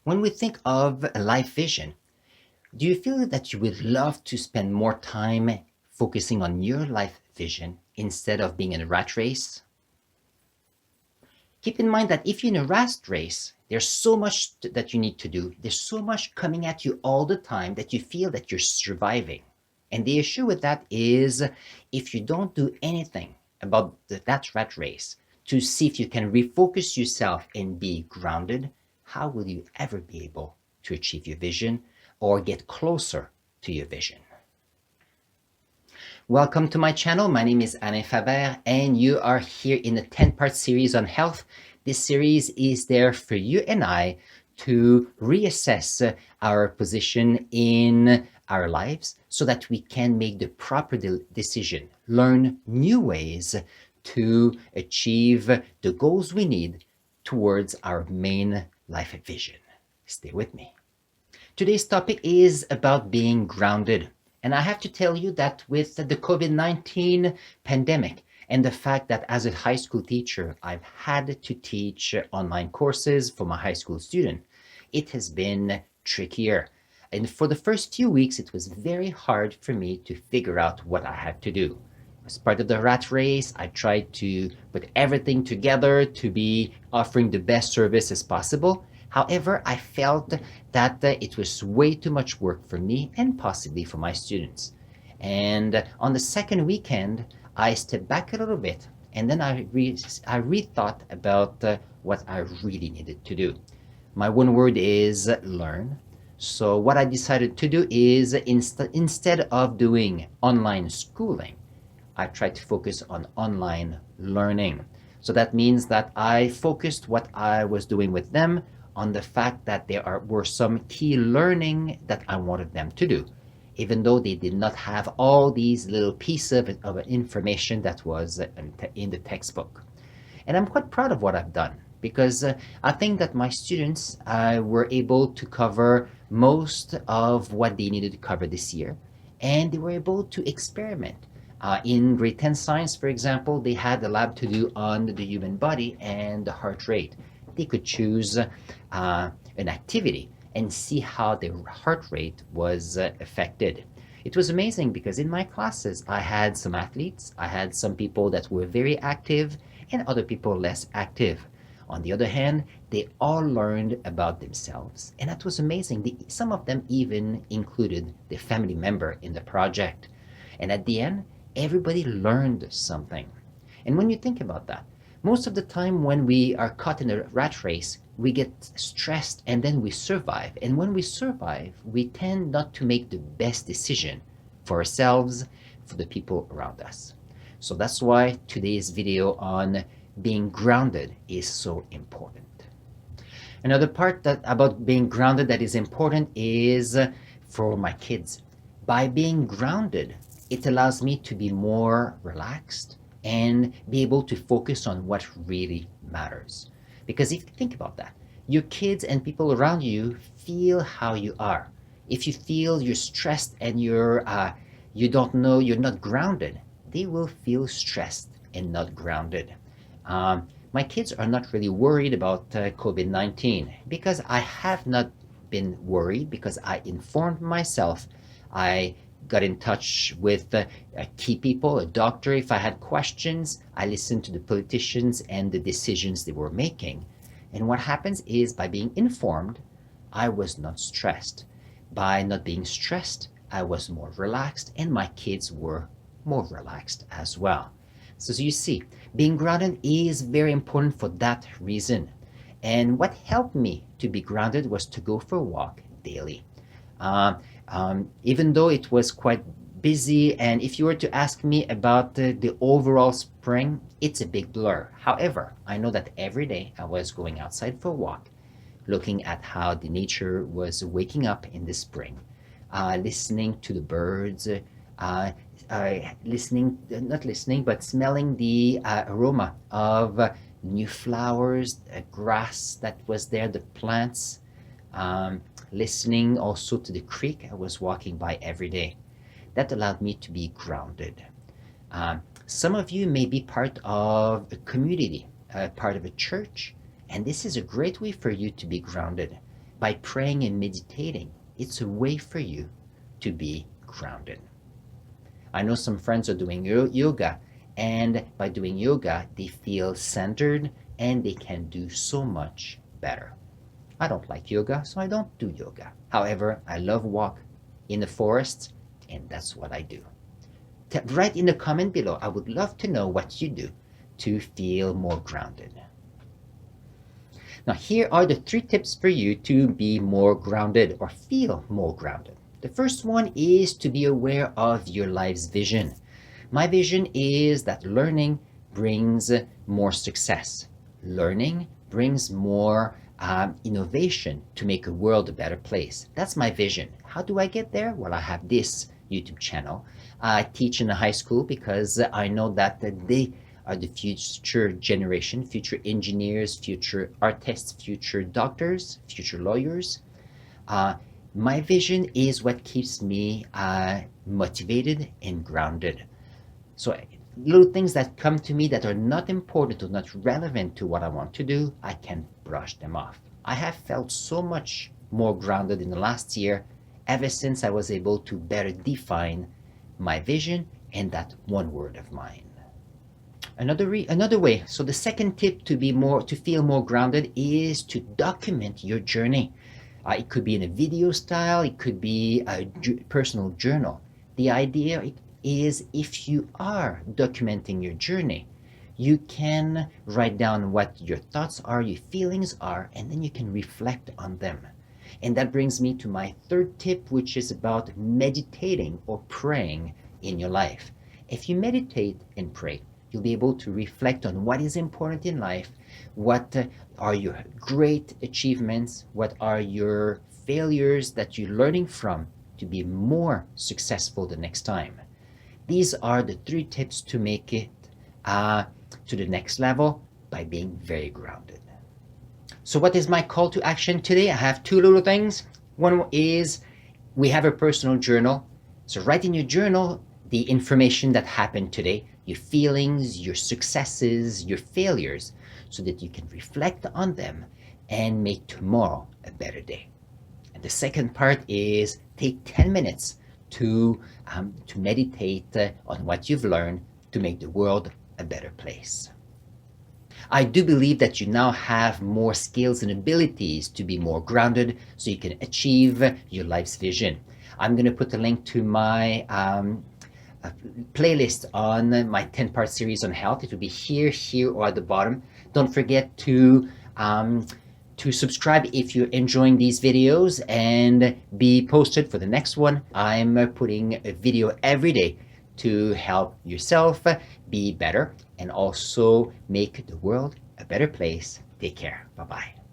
When we think of a life vision, do you feel that you would love to spend more time focusing on your life vision instead of being in a rat race? Keep in mind that if you're in a rat race, there's so much that you need to do. There's so much coming at you all the time that you feel that you're surviving. And the issue with that is if you don't do anything about that rat race to see if you can refocus yourself and be grounded, how will you ever be able to achieve your vision or get closer to your vision? Welcome to my channel. My name is Alain Faber, and you are here in a 10-part series on health. This series is there for you and I to reassess our position in our lives so that we can make the proper decision, learn new ways to achieve the goals we need towards our main life vision. Stay with me. Today's topic is about being grounded. And I have to tell you that with the COVID-19 pandemic and the fact that as a high school teacher, I've had to teach online courses for my high school student, it has been trickier. And for the first few weeks, it was very hard for me to figure out what I had to do. As part of the rat race, I tried to put everything together to be offering the best service as possible. However, I felt that it was way too much work for me and possibly for my students. And on the second weekend, I stepped back a little bit and then I rethought about what I really needed to do. My one word is learn. So what I decided to do is instead of doing online schooling, I tried to focus on online learning. So that means that I focused what I was doing with them on the fact that were some key learning that I wanted them to do, even though they did not have all these little pieces of information that was in the textbook. And I'm quite proud of what I've done because I think that my students were able to cover most of what they needed to cover this year, and they were able to experiment. In grade 10 science, for example, they had a lab to do on the human body and the heart rate. They could choose an activity and see how their heart rate was affected. It was amazing because in my classes, I had some athletes, I had some people that were very active and other people less active. On the other hand, they all learned about themselves, and that was amazing. Some of them even included their family member in the project. And at the end, everybody learned something. And when you think about that, most of the time when we are caught in a rat race, we get stressed and then we survive. And when we survive, we tend not to make the best decision for ourselves, for the people around us. So that's why today's video on being grounded is so important. Another part about being grounded that is important is for my kids. By being grounded, it allows me to be more relaxed and be able to focus on what really matters. Because if you think about that, your kids and people around you feel how you are. If you feel you're stressed and you don't know, you're not grounded, they will feel stressed and not grounded. My kids are not really worried about COVID-19 because I have not been worried because I informed myself. I got in touch with key people, a doctor if I had questions. I listened to the politicians and the decisions they were making. And what happens is by being informed, I was not stressed. By not being stressed, I was more relaxed and my kids were more relaxed as well. So you see, being grounded is very important for that reason. And what helped me to be grounded was to go for a walk daily. Even though it was quite busy, and if you were to ask me about the overall spring, it's a big blur. However, I know that every day I was going outside for a walk, looking at how the nature was waking up in the spring, listening to the birds, not listening, but smelling the aroma of new flowers, grass that was there, the plants, listening also to the creek I was walking by every day. That allowed me to be grounded. Some of you may be part of a community, part of a church, and this is a great way for you to be grounded by praying and meditating, it's a way for you to be grounded. I know some friends are doing yoga, and by doing yoga, they feel centered and they can do so much better. I don't like yoga, so I don't do yoga. However, I love walk in the forest, and that's what I do. Write in the comment below. I would love to know what you do to feel more grounded. Now, here are the 3 tips for you to be more grounded or feel more grounded. The first one is to be aware of your life's vision. My vision is that learning brings more success. Learning brings more innovation to make a world a better place. That's my vision. How do I get there? Well, I have this YouTube channel. I teach in a high school because I know that they are the future generation, future engineers, future artists, future doctors, future lawyers. My vision is what keeps me motivated and grounded. So little things that come to me that are not important or not relevant to what I want to do, I can brush them off. I have felt so much more grounded in the last year ever since I was able to better define my vision and that one word of mine. Another way, so the second tip to feel more grounded is to document your journey. It could be in a video style, it could be a personal journal. The idea is if you are documenting your journey, you can write down what your thoughts are, your feelings are, and then you can reflect on them. And that brings me to my third tip, which is about meditating or praying in your life. If you meditate and pray, you'll be able to reflect on what is important in life, what are your great achievements, what are your failures that you're learning from to be more successful the next time. These are the 3 tips to make it to the next level by being very grounded. So what is my call to action today? I have 2 little things. One is we have a personal journal. So write in your journal the information that happened today, your feelings, your successes, your failures, so that you can reflect on them and make tomorrow a better day. And the second part is take 10 minutes to meditate on what you've learned to make the world a better place. I do believe that you now have more skills and abilities to be more grounded so you can achieve your life's vision. I'm going to put a link to my playlist on my 10-part series on health. It will be here, or at the bottom. Don't forget to subscribe if you're enjoying these videos and be posted for the next one. I'm putting a video every day to help yourself be better and also make the world a better place. Take care. Bye-bye.